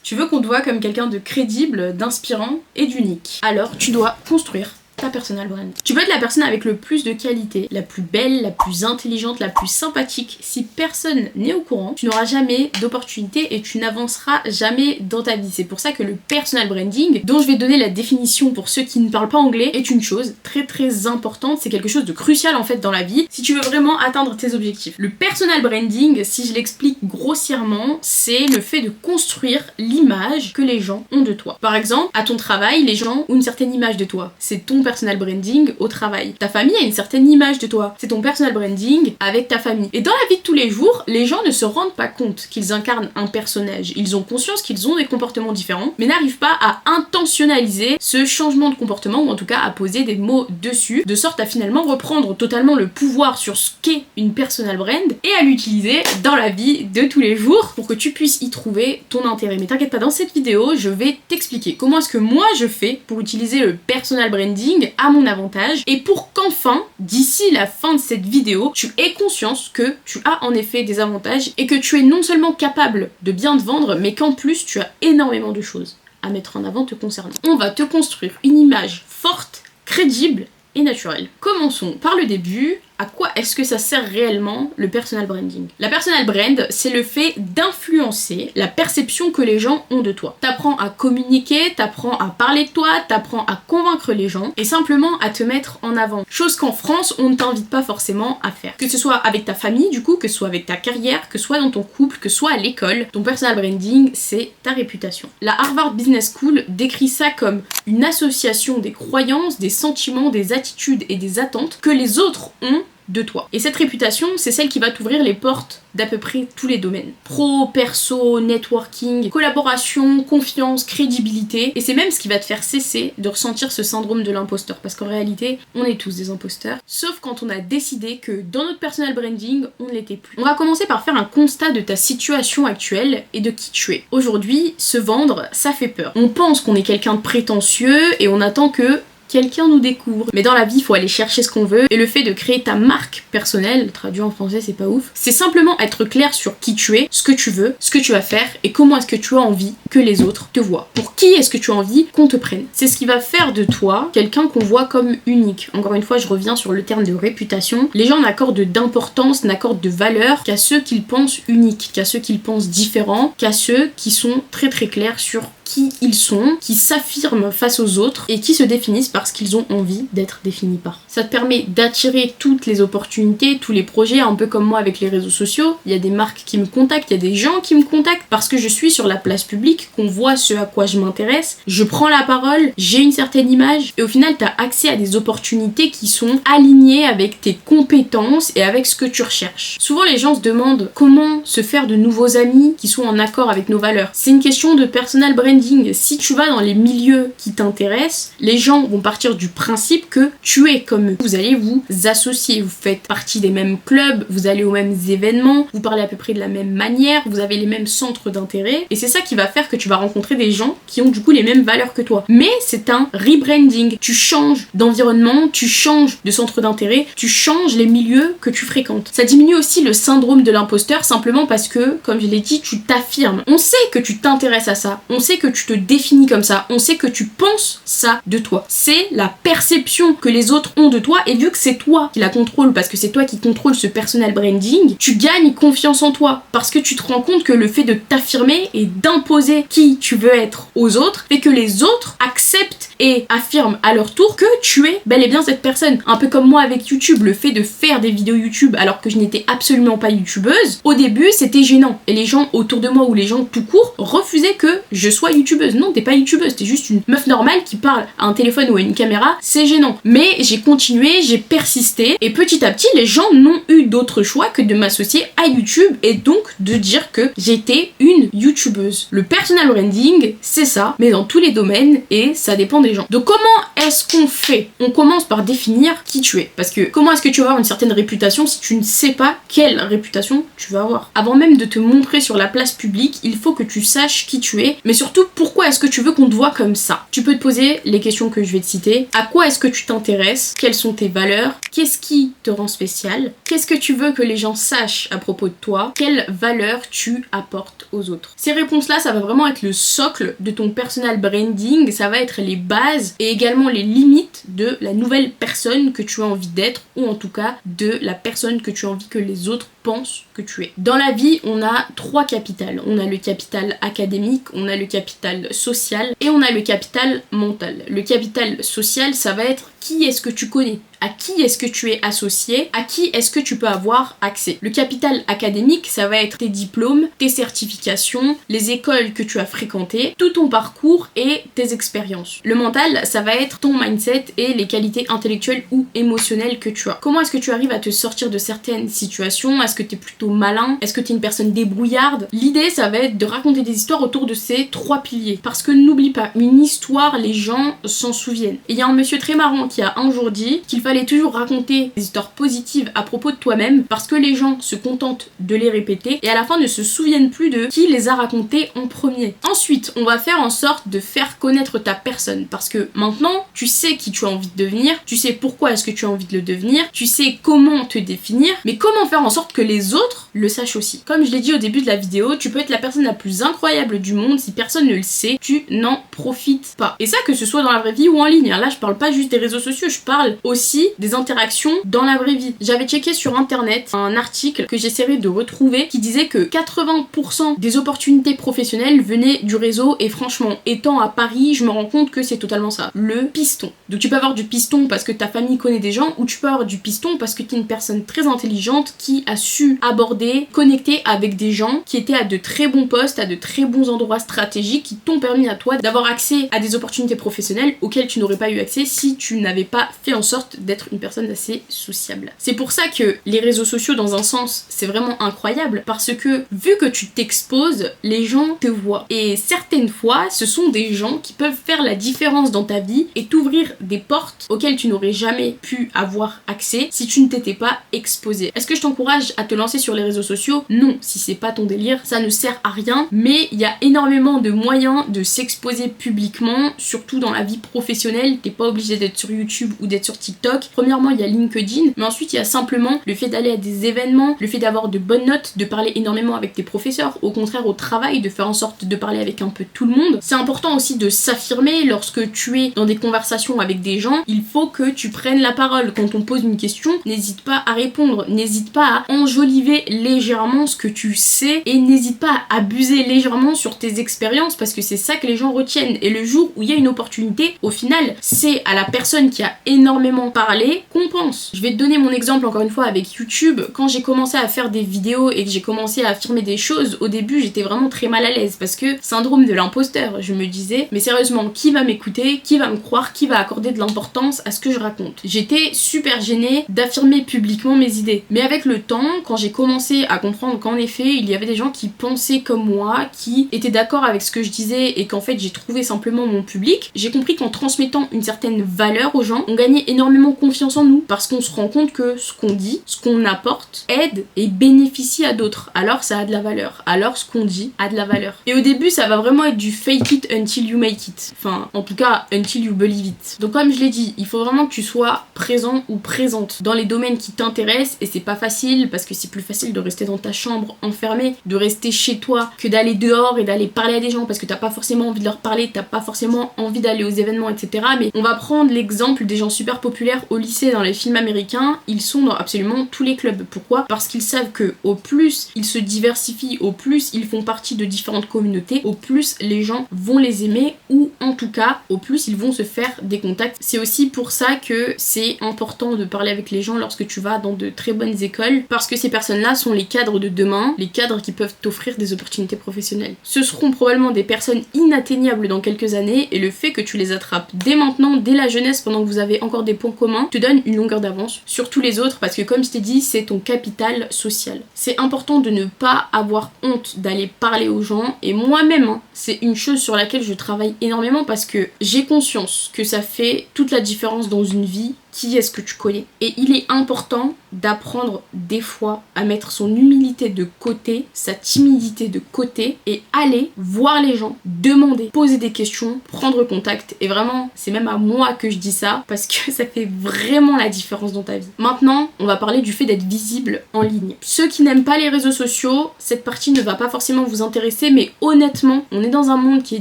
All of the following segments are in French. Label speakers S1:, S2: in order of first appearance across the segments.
S1: Tu veux qu'on te voit comme quelqu'un de crédible, d'inspirant et d'unique. Alors tu dois construire ta personal brand. Tu peux être la personne avec le plus de qualité, la plus belle, la plus intelligente, la plus sympathique. Si personne n'est au courant, tu n'auras jamais d'opportunité et tu n'avanceras jamais dans ta vie. C'est pour ça que le personal branding, dont je vais donner la définition pour ceux qui ne parlent pas anglais, est une chose très importante. C'est quelque chose de crucial en fait dans la vie si tu veux vraiment atteindre tes objectifs. Le personal branding, si je l'explique grossièrement, c'est le fait de construire l'image que les gens ont de toi. Par exemple, à ton travail, les gens ont une certaine image de toi. C'est ton personal branding au travail. Ta famille a une certaine image de toi. C'est ton personal branding avec ta famille. Et dans la vie de tous les jours, les gens ne se rendent pas compte qu'ils incarnent un personnage. Ils ont conscience qu'ils ont des comportements différents, mais n'arrivent pas à intentionnaliser ce changement de comportement, ou en tout cas à poser des mots dessus, de sorte à finalement reprendre totalement le pouvoir sur ce qu'est une personal brand et à l'utiliser dans la vie de tous les jours pour que tu puisses y trouver ton intérêt. Mais t'inquiète pas, dans cette vidéo, je vais t'expliquer comment est-ce que moi je fais pour utiliser le personal branding à mon avantage et pour qu'enfin, d'ici la fin de cette vidéo, tu aies conscience que tu as en effet des avantages et que tu es non seulement capable de bien te vendre, mais qu'en plus tu as énormément de choses à mettre en avant te concernant. On va te construire une image forte, crédible et naturelle. Commençons par le début. À quoi est-ce que ça sert réellement le personal branding? La personal brand, c'est le fait d'influencer la perception que les gens ont de toi. T'apprends à communiquer, t'apprends à parler de toi, t'apprends à convaincre les gens et simplement à te mettre en avant. Chose qu'en France, on ne t'invite pas forcément à faire. Que ce soit avec ta famille du coup, que ce soit avec ta carrière, que ce soit dans ton couple, que ce soit à l'école, ton personal branding, c'est ta réputation. La Harvard Business School décrit ça comme une association des croyances, des sentiments, des attitudes et des attentes que les autres ont de toi. Et cette réputation, c'est celle qui va t'ouvrir les portes d'à peu près tous les domaines. Pro, perso, networking, collaboration, confiance, crédibilité. Et c'est même ce qui va te faire cesser de ressentir ce syndrome de l'imposteur. Parce qu'en réalité, on est tous des imposteurs. Sauf quand on a décidé que dans notre personal branding, on ne l'était plus. On va commencer par faire un constat de ta situation actuelle et de qui tu es. Aujourd'hui, se vendre, ça fait peur. On pense qu'on est quelqu'un de prétentieux et on attend que quelqu'un nous découvre. Mais dans la vie, il faut aller chercher ce qu'on veut. Et le fait de créer ta marque personnelle, traduit en français, c'est pas ouf, c'est simplement être clair sur qui tu es, ce que tu veux, ce que tu vas faire et comment est-ce que tu as envie que les autres te voient. Pour qui est-ce que tu as envie qu'on te prenne. C'est ce qui va faire de toi quelqu'un qu'on voit comme unique. Encore une fois, je reviens sur le terme de réputation. Les gens n'accordent d'importance, n'accordent de valeur qu'à ceux qu'ils pensent uniques, qu'à ceux qu'ils pensent différents, qu'à ceux qui sont très clairs sur qui ils sont, qui s'affirment face aux autres et qui se définissent parce qu'ils ont envie d'être définis par. Ça te permet d'attirer toutes les opportunités, tous les projets, un peu comme moi avec les réseaux sociaux. Il y a des marques qui me contactent, il y a des gens qui me contactent parce que je suis sur la place publique, qu'on voit ce à quoi je m'intéresse, je prends la parole, j'ai une certaine image et au final t'as accès à des opportunités qui sont alignées avec tes compétences et avec ce que tu recherches. Souvent les gens se demandent comment se faire de nouveaux amis qui sont en accord avec nos valeurs. C'est une question de personal branding. Si tu vas dans les milieux qui t'intéressent, les gens vont partir du principe que tu es comme eux. Vous allez vous associer, vous faites partie des mêmes clubs, vous allez aux mêmes événements, vous parlez à peu près de la même manière, vous avez les mêmes centres d'intérêt et c'est ça qui va faire que tu vas rencontrer des gens qui ont du coup les mêmes valeurs que toi. Mais c'est un rebranding. Tu changes d'environnement, tu changes de centre d'intérêt, tu changes les milieux que tu fréquentes. Ça diminue aussi le syndrome de l'imposteur simplement parce que, comme je l'ai dit, tu t'affirmes. On sait que tu t'intéresses à ça, on sait que tu te définis comme ça, on sait que tu penses ça de toi. C'est la perception que les autres ont de toi et vu que c'est toi qui la contrôle parce que c'est toi qui contrôle ce personal branding, tu gagnes confiance en toi parce que tu te rends compte que le fait de t'affirmer et d'imposer qui tu veux être aux autres fait que les autres acceptent et affirment à leur tour que tu es bel et bien cette personne. Un peu comme moi avec YouTube, le fait de faire des vidéos YouTube alors que je n'étais absolument pas youtubeuse, au début c'était gênant et les gens autour de moi ou les gens tout court refusaient que je sois youtubeuse. Non, t'es pas youtubeuse, t'es juste une meuf normale qui parle à un téléphone ou à une caméra, c'est gênant. Mais j'ai continué, j'ai persisté et petit à petit les gens n'ont eu d'autre choix que de m'associer à YouTube et donc de dire que j'étais une youtubeuse. Le personal branding, c'est ça, mais dans tous les domaines et ça dépend des gens. Donc comment est-ce qu'on fait? On commence par définir qui tu es. Parce que comment est-ce que tu vas avoir une certaine réputation si tu ne sais pas quelle réputation tu vas avoir? Avant même de te montrer sur la place publique, il faut que tu saches qui tu es, mais surtout pourquoi est-ce que tu veux qu'on te voit comme ça? Tu peux te poser les questions que je vais te citer. À quoi est-ce que tu t'intéresses? Quelles sont tes valeurs? Qu'est-ce qui te rend spécial? Qu'est-ce que tu veux que les gens sachent à propos de toi? Quelles valeurs tu apportes aux autres? Ces réponses-là, ça va vraiment être le socle de ton personal branding, ça va être les bases et également les limites de la nouvelle personne que tu as envie d'être, ou en tout cas de la personne que tu as envie que les autres pensent que tu es. Dans la vie, on a 3 capitales. On a le capital académique, on a le capital social et on a le capital mental. Le capital social, ça va être qui est-ce que tu connais, à qui est-ce que tu es associé, à qui est-ce que tu peux avoir accès. Le capital académique, ça va être tes diplômes, tes certifications, les écoles que tu as fréquentées, tout ton parcours et tes expériences. Le mental, ça va être ton mindset et les qualités intellectuelles ou émotionnelles que tu as. Comment est-ce que tu arrives à te sortir de certaines situations? Est-ce que tu es plutôt malin? Est-ce que tu es une personne débrouillarde? L'idée, ça va être de raconter des histoires autour de ces 3 piliers. Parce que n'oublie pas, une histoire, les gens s'en souviennent. Et il y a un monsieur très marrant qui a un jour dit qu'il fallait toujours raconter des histoires positives à propos de toi-même parce que les gens se contentent de les répéter et à la fin ne se souviennent plus de qui les a racontées en premier. Ensuite, on va faire en sorte de faire connaître ta personne parce que maintenant, tu sais qui tu as envie de devenir, tu sais pourquoi est-ce que tu as envie de le devenir, tu sais comment te définir, mais comment faire en sorte que les autres le sachent aussi. Comme je l'ai dit au début de la vidéo, tu peux être la personne la plus incroyable du monde, si personne ne le sait, tu n'en profites pas. Et ça, que ce soit dans la vraie vie ou en ligne. Là, je parle pas juste des réseaux sociaux, je parle aussi des interactions dans la vraie vie. J'avais checké sur internet un article que j'essaierai de retrouver qui disait que 80% des opportunités professionnelles venaient du réseau et franchement, étant à Paris, je me rends compte que c'est totalement ça. Le piston. Donc tu peux avoir du piston parce que ta famille connaît des gens ou tu peux avoir du piston parce que tu es une personne très intelligente qui a su aborder, connecter avec des gens qui étaient à de très bons postes, à de très bons endroits stratégiques qui t'ont permis à toi d'avoir accès à des opportunités professionnelles auxquelles tu n'aurais pas eu accès si tu n'avais pas fait en sorte d'être une personne assez sociable. C'est pour ça que les réseaux sociaux, dans un sens, c'est vraiment incroyable parce que vu que tu t'exposes, les gens te voient. Et certaines fois, ce sont des gens qui peuvent faire la différence dans ta vie et t'ouvrir des portes auxquelles tu n'aurais jamais pu avoir accès si tu ne t'étais pas exposé. Est-ce que je t'encourage à te lancer sur les réseaux sociaux? Non, si c'est pas ton délire, ça ne sert à rien, mais il y a énormément de moyens de s'exposer publiquement, surtout dans la vie professionnelle. T'es pas obligé d'être sur YouTube ou d'être sur TikTok. Premièrement, il y a LinkedIn, mais ensuite il y a simplement le fait d'aller à des événements, le fait d'avoir de bonnes notes, de parler énormément avec tes professeurs, au contraire au travail, de faire en sorte de parler avec un peu tout le monde. C'est important aussi de s'affirmer lorsque tu es dans des conversations avec des gens, il faut que tu prennes la parole. Quand on pose une question, n'hésite pas à répondre, n'hésite pas à enjoliver légèrement ce que tu sais et n'hésite pas à abuser légèrement sur tes expériences parce que c'est ça que les gens retiennent. Et le jour où il y a une opportunité, au final, c'est à la personne qui a énormément parlé qu'on pense. Je vais te donner mon exemple encore une fois avec YouTube. Quand j'ai commencé à faire des vidéos et que j'ai commencé à affirmer des choses, au début j'étais vraiment très mal à l'aise parce que syndrome de l'imposteur, je me disais mais sérieusement qui va m'écouter, qui va me croire, qui va accorder de l'importance à ce que je raconte. J'étais super gênée d'affirmer publiquement mes idées. Mais avec le temps, quand j'ai commencé à comprendre qu'en effet il y avait des gens qui pensaient comme moi, qui étaient d'accord avec ce que je disais et qu'en fait j'ai trouvé simplement mon public, j'ai compris qu'en transmettant une certaine valeur aux gens, on gagnait énormément confiance en nous parce qu'on se rend compte que ce qu'on dit, ce qu'on apporte, aide et bénéficie à d'autres. Alors ça a de la valeur. Alors ce qu'on dit a de la valeur. Et au début, ça va vraiment être du fake it until you make it. Enfin, en tout cas, until you believe it. Donc comme je l'ai dit, il faut vraiment que tu sois présent ou présente dans les domaines qui t'intéressent et c'est pas facile parce que c'est plus facile de rester dans ta chambre enfermée, de rester chez toi que d'aller dehors et d'aller parler à des gens parce que t'as pas forcément envie de leur parler, t'as pas forcément envie d'aller aux événements, etc. Mais on va prendre l'exemple des gens super populaires au lycée dans les films américains, ils sont dans absolument tous les clubs. Pourquoi? Parce qu'ils savent que au plus ils se diversifient, au plus ils font partie de différentes communautés, au plus les gens vont les aimer ou en tout cas au plus ils vont se faire des contacts. C'est aussi pour ça que c'est important de parler avec les gens lorsque tu vas dans de très bonnes écoles parce que ces personnes-là sont les cadres de demain, les cadres qui peuvent t'offrir des opportunités professionnelles. Ce seront probablement des personnes inatteignables dans quelques années et le fait que tu les attrapes dès maintenant, dès la jeunesse, pendant que vous avez encore des points communs, te donne une longueur d'avance sur tous les autres parce que comme je t'ai dit, c'est ton capital social. C'est important de ne pas avoir honte d'aller parler aux gens et moi-même, c'est une chose sur laquelle je travaille énormément parce que j'ai conscience que ça fait toute la différence dans une vie qui est-ce que tu connais. Et il est important d'apprendre des fois à mettre son humilité de côté, sa timidité de côté et aller voir les gens, demander, poser des questions, prendre contact. Et vraiment, c'est même à moi que je dis ça parce que ça fait vraiment la différence dans ta vie. Maintenant, on va parler du fait d'être visible en ligne. Ceux qui n'aiment pas les réseaux sociaux, cette partie ne va pas forcément vous intéresser, mais honnêtement, on est dans un monde qui est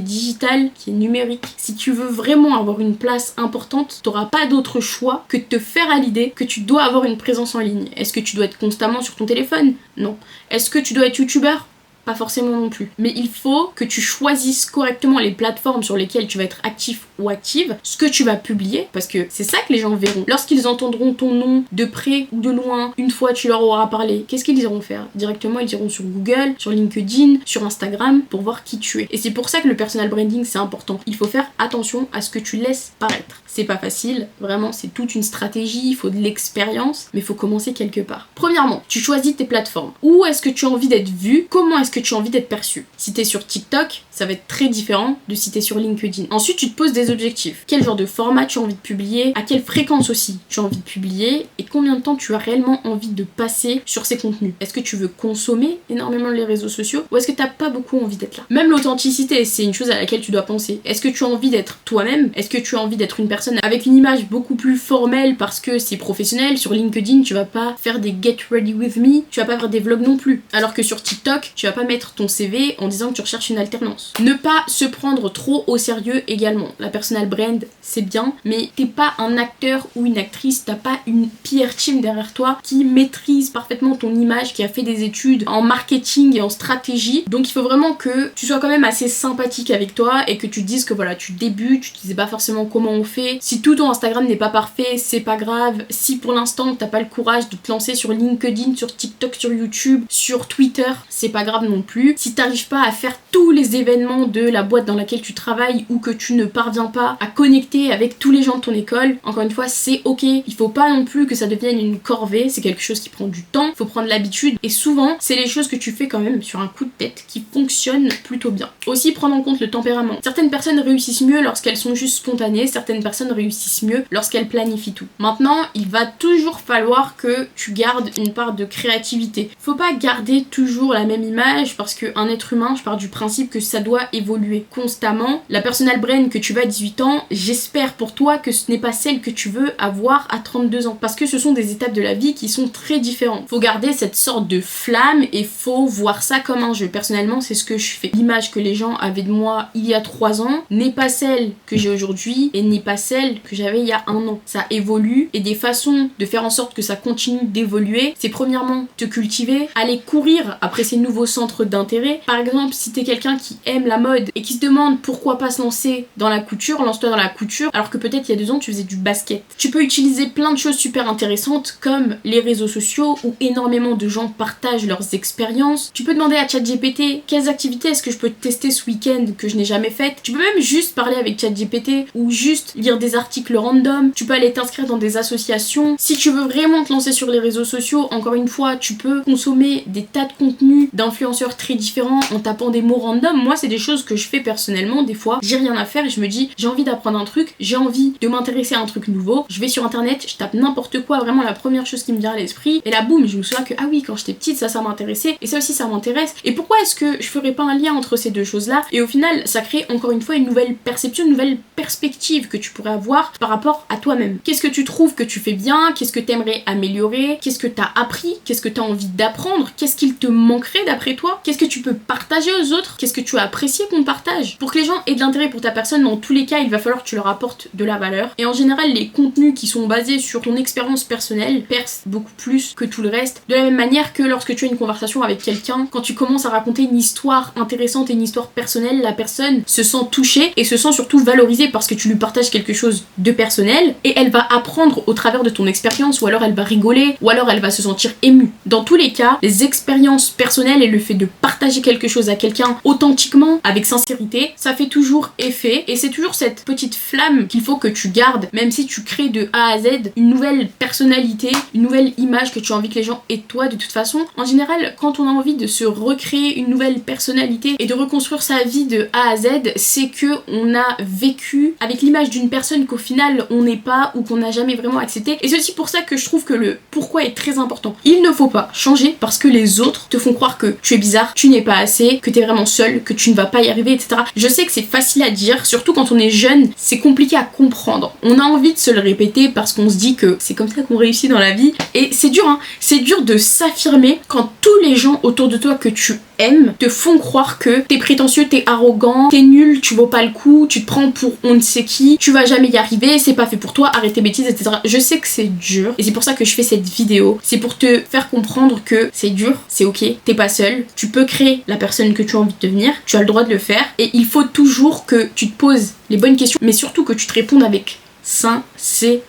S1: digital, qui est numérique. Si tu veux vraiment avoir une place importante, t'auras pas d'autre choix que de te faire à l'idée que tu dois avoir une présence en ligne. Est-ce que tu dois être constamment sur ton téléphone? Non. Est-ce que tu dois être youtubeur? Pas forcément non plus. Mais il faut que tu choisisses correctement les plateformes sur lesquelles tu vas être actif ou active, ce que tu vas publier, parce que c'est ça que les gens verront. Lorsqu'ils entendront ton nom de près ou de loin, une fois tu leur auras parlé, qu'est-ce qu'ils iront faire? Directement, ils iront sur Google, sur LinkedIn, sur Instagram, pour voir qui tu es. Et c'est pour ça que le personal branding, c'est important. Il faut faire attention à ce que tu laisses paraître. C'est pas facile, vraiment, c'est toute une stratégie, il faut de l'expérience, mais il faut commencer quelque part. Premièrement, tu choisis tes plateformes. Où est-ce que tu as envie d'être vu? Comment est-ce que tu as envie d'être perçu? Si t'es sur TikTok, ça va être très différent de si t'es sur LinkedIn. Ensuite, tu te poses des objectifs. Quel genre de format tu as envie de publier? À quelle fréquence aussi tu as envie de publier? Et combien de temps tu as réellement envie de passer sur ces contenus? Est-ce que tu veux consommer énormément les réseaux sociaux ou est-ce que t'as pas beaucoup envie d'être là? Même l'authenticité, c'est une chose à laquelle tu dois penser. Est-ce que tu as envie d'être toi-même? Est-ce que tu as envie d'être une personne avec une image beaucoup plus formelle parce que c'est professionnel? Sur LinkedIn, tu vas pas faire des get ready with me, tu vas pas faire des vlogs non plus. Alors que sur TikTok, tu vas pas mettre ton CV en disant que tu recherches une alternance. Ne pas se prendre trop au sérieux également. La personal brand, c'est bien, mais t'es pas un acteur ou une actrice, t'as pas une PR team derrière toi qui maîtrise parfaitement ton image, qui a fait des études en marketing et en stratégie. Donc il faut vraiment que tu sois quand même assez sympathique avec toi et que tu te dises que voilà, tu débutes, tu sais pas forcément comment on fait. Si tout ton Instagram n'est pas parfait, c'est pas grave. Si pour l'instant t'as pas le courage de te lancer sur LinkedIn, sur TikTok, sur YouTube, sur Twitter, c'est pas grave non plus. Si t'arrives pas à faire tous les événements de la boîte dans laquelle tu travailles ou que tu ne parviens pas à connecter avec tous les gens de ton école, encore une fois, c'est ok. Il faut pas non plus que ça devienne une corvée, c'est quelque chose qui prend du temps, il faut prendre l'habitude et souvent, c'est les choses que tu fais quand même sur un coup de tête qui fonctionnent plutôt bien. Aussi, prendre en compte le tempérament. Certaines personnes réussissent mieux lorsqu'elles sont juste spontanées, certaines personnes réussissent mieux lorsqu'elles planifient tout. Maintenant, il va toujours falloir que tu gardes une part de créativité. Faut pas garder toujours la même image parce qu'un être humain, je pars du principe que ça doit évoluer constamment. La personal brand que tu vas à 18 ans, j'espère pour toi que ce n'est pas celle que tu veux avoir à 32 ans. Parce que ce sont des étapes de la vie qui sont très différentes. Faut garder cette sorte de flamme et faut voir ça comme un jeu. Personnellement, c'est ce que je fais. L'image que les gens avaient de moi il y a 3 ans n'est pas celle que j'ai aujourd'hui et n'est pas celle que j'avais il y a 1 an. Ça évolue et des façons de faire en sorte que ça continue d'évoluer, c'est premièrement te cultiver, aller courir après ces nouveaux centres d'intérêt. Par exemple, si t'es quelqu'un qui aime la mode et qui se demande pourquoi pas se lancer dans la couture, lance-toi dans la couture alors que peut-être il y a 2 ans tu faisais du basket. Tu peux utiliser plein de choses super intéressantes comme les réseaux sociaux où énormément de gens partagent leurs expériences. Tu peux demander à ChatGPT quelles activités est-ce que je peux tester ce week-end que je n'ai jamais faites. Tu peux même juste parler avec ChatGPT ou juste lire des articles random. Tu peux aller t'inscrire dans des associations. Si tu veux vraiment te lancer sur les réseaux sociaux, encore une fois, tu peux consommer des tas de contenus d'influenceurs très différents en tapant des mots random. Moi, c'est des choses que je fais personnellement. Des fois, j'ai rien à faire et je me dis, j'ai envie d'apprendre un truc, j'ai envie de m'intéresser à un truc nouveau. Je vais sur internet, je tape n'importe quoi, vraiment la première chose qui me vient à l'esprit. Et là, boum, je me souviens que, ah oui, quand j'étais petite, ça m'intéressait. Et ça aussi, ça m'intéresse. Et pourquoi est-ce que je ferais pas un lien entre ces deux choses-là? Et au final, ça crée encore une fois une nouvelle perception, une nouvelle perspective que tu pourrais avoir par rapport à toi-même. Qu'est-ce que tu trouves que tu fais bien? Qu'est-ce que t'aimerais améliorer? Qu'est-ce que t'as appris? Qu'est-ce que t'as envie d'apprendre? Qu'est-ce qu'il te manquerait d'après toi? Qu'est-ce que tu peux partager aux autres? Qu'est-ce que tu as apprécié qu'on partage? Pour que les gens aient de l'intérêt pour ta personne, dans tous les cas, il va falloir que tu leur apportes de la valeur. Et en général, les contenus qui sont basés sur ton expérience personnelle percent beaucoup plus que tout le reste. De la même manière que lorsque tu as une conversation avec quelqu'un, quand tu commences à raconter une histoire intéressante et une histoire personnelle, la personne se sent touchée et se sent surtout valorisée parce que tu lui partages quelque chose de personnel et elle va apprendre au travers de ton expérience ou alors elle va rigoler ou alors elle va se sentir émue. Dans tous les cas, les expériences personnelles et le fait de partager quelque chose à quelqu'un authentiquement, avec sincérité, ça fait toujours effet et c'est toujours toujours cette petite flamme qu'il faut que tu gardes, même si tu crées de A à Z une nouvelle personnalité, une nouvelle image que tu as envie que les gens aient de toi. De toute façon, en général, quand on a envie de se recréer une nouvelle personnalité et de reconstruire sa vie de A à Z, c'est que on a vécu avec l'image d'une personne qu'au final on n'est pas ou qu'on n'a jamais vraiment accepté. Et c'est aussi pour ça que je trouve que le pourquoi est très important. Il ne faut pas changer parce que les autres te font croire que tu es bizarre, tu n'es pas assez, que tu es vraiment seul, que tu ne vas pas y arriver, etc. Je sais que c'est facile à dire, surtout quand on est jeune, c'est compliqué à comprendre. On a envie de se le répéter parce qu'on se dit que c'est comme ça qu'on réussit dans la vie. Et c'est dur, hein. C'est dur de s'affirmer quand tous les gens autour de toi que tu aimes te font croire que t'es prétentieux, t'es arrogant, t'es nul, tu vaux pas le coup, tu te prends pour on ne sait qui, tu vas jamais y arriver, c'est pas fait pour toi, arrête tes bêtises, etc. Je sais que c'est dur et c'est pour ça que je fais cette vidéo. C'est pour te faire comprendre que c'est dur, c'est ok, t'es pas seul, tu peux créer la personne que tu as envie de devenir, tu as le droit de le faire et il faut toujours que tu te poses les bonnes questions, mais surtout que tu te répondes avec sincérité.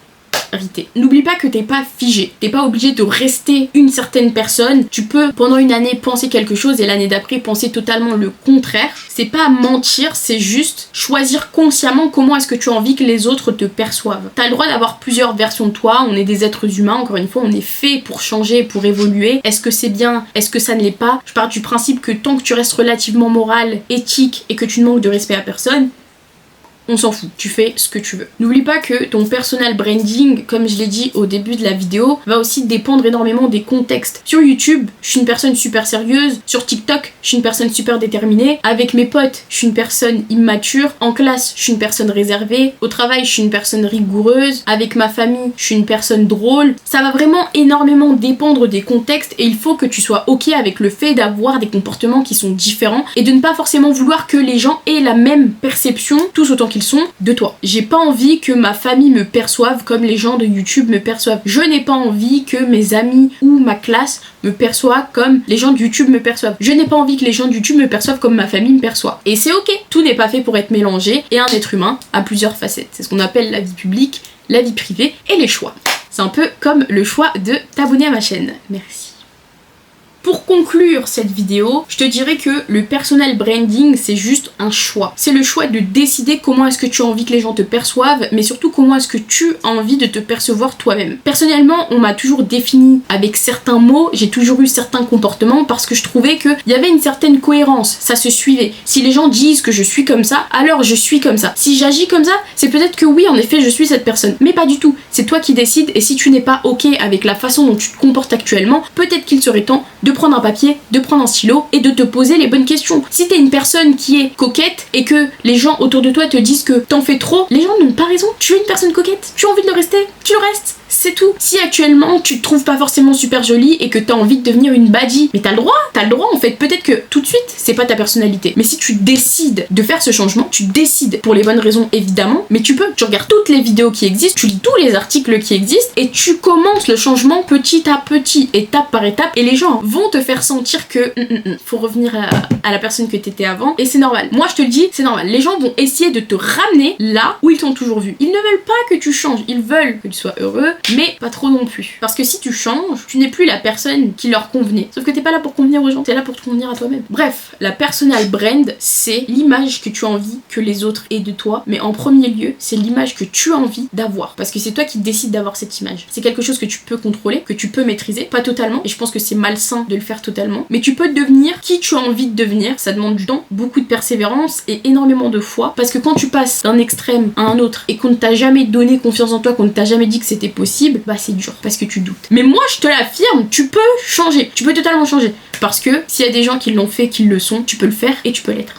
S1: N'oublie pas que t'es pas figé, t'es pas obligé de rester une certaine personne. Tu peux pendant une année penser quelque chose et l'année d'après penser totalement le contraire. C'est pas mentir, c'est juste choisir consciemment comment est-ce que tu as envie que les autres te perçoivent. T'as le droit d'avoir plusieurs versions de toi, on est des êtres humains, encore une fois, on est fait pour changer, pour évoluer. Est-ce que c'est bien? Est-ce que ça ne l'est pas? Je pars du principe que tant que tu restes relativement moral, éthique et que tu ne manques de respect à personne, on s'en fout, tu fais ce que tu veux. N'oublie pas que ton personal branding, comme je l'ai dit au début de la vidéo, va aussi dépendre énormément des contextes. Sur YouTube, je suis une personne super sérieuse. Sur TikTok, je suis une personne super déterminée. Avec mes potes, je suis une personne immature. En classe, je suis une personne réservée. Au travail, je suis une personne rigoureuse. Avec ma famille, je suis une personne drôle. Ça va vraiment énormément dépendre des contextes et il faut que tu sois ok avec le fait d'avoir des comportements qui sont différents et de ne pas forcément vouloir que les gens aient la même perception, tous autant qu'ils sont, de toi. J'ai pas envie que ma famille me perçoive comme les gens de YouTube me perçoivent. Je n'ai pas envie que mes amis ou ma classe me perçoivent comme les gens de YouTube me perçoivent. Je n'ai pas envie que les gens de YouTube me perçoivent comme ma famille me perçoit. Et c'est ok. Tout n'est pas fait pour être mélangé et un être humain a plusieurs facettes. C'est ce qu'on appelle la vie publique, la vie privée et les choix. C'est un peu comme le choix de t'abonner à ma chaîne. Merci. Pour conclure cette vidéo, je te dirais que le personal branding, c'est juste un choix. C'est le choix de décider comment est-ce que tu as envie que les gens te perçoivent, mais surtout comment est-ce que tu as envie de te percevoir toi-même. Personnellement, on m'a toujours défini avec certains mots, j'ai toujours eu certains comportements parce que je trouvais qu'il y avait une certaine cohérence, ça se suivait. Si les gens disent que je suis comme ça, alors je suis comme ça. Si j'agis comme ça, c'est peut-être que oui, en effet, je suis cette personne. Mais pas du tout. C'est toi qui décides et si tu n'es pas ok avec la façon dont tu te comportes actuellement, peut-être qu'il serait temps de prendre un papier, de prendre un stylo et de te poser les bonnes questions. Si t'es une personne qui est coquette et que les gens autour de toi te disent que t'en fais trop, les gens n'ont pas raison. Tu es une personne coquette, tu as envie de le rester, tu le restes. C'est tout. Si actuellement tu te trouves pas forcément super jolie et que t'as envie de devenir une baddie, mais t'as le droit en fait. Peut-être que tout de suite c'est pas ta personnalité. Mais si tu décides de faire ce changement, tu décides pour les bonnes raisons évidemment, mais tu peux. Tu regardes toutes les vidéos qui existent, tu lis tous les articles qui existent et tu commences le changement petit à petit, étape par étape et les gens vont te faire sentir que faut revenir à la personne que t'étais avant et c'est normal. Moi je te le dis, c'est normal. Les gens vont essayer de te ramener là où ils t'ont toujours vu. Ils ne veulent pas que tu changes, ils veulent que tu sois heureux, mais pas trop non plus. Parce que si tu changes, tu n'es plus la personne qui leur convenait. Sauf que t'es pas là pour convenir aux gens, t'es là pour te convenir à toi-même. Bref, la personal brand, c'est l'image que tu as envie que les autres aient de toi, mais en premier lieu, c'est l'image que tu as envie d'avoir. Parce que c'est toi qui décides d'avoir cette image. C'est quelque chose que tu peux contrôler, que tu peux maîtriser, pas totalement, et je pense que c'est malsain de le faire totalement, mais tu peux devenir qui tu as envie de devenir. Ça demande du temps, beaucoup de persévérance et énormément de foi, parce que quand tu passes d'un extrême à un autre et qu'on ne t'a jamais donné confiance en toi, qu'on ne t'a jamais dit que c'était possible, bah c'est dur parce que tu doutes. Mais moi je te l'affirme, tu peux changer, tu peux totalement changer parce que s'il y a des gens qui l'ont fait, qui le sont, tu peux le faire et tu peux l'être.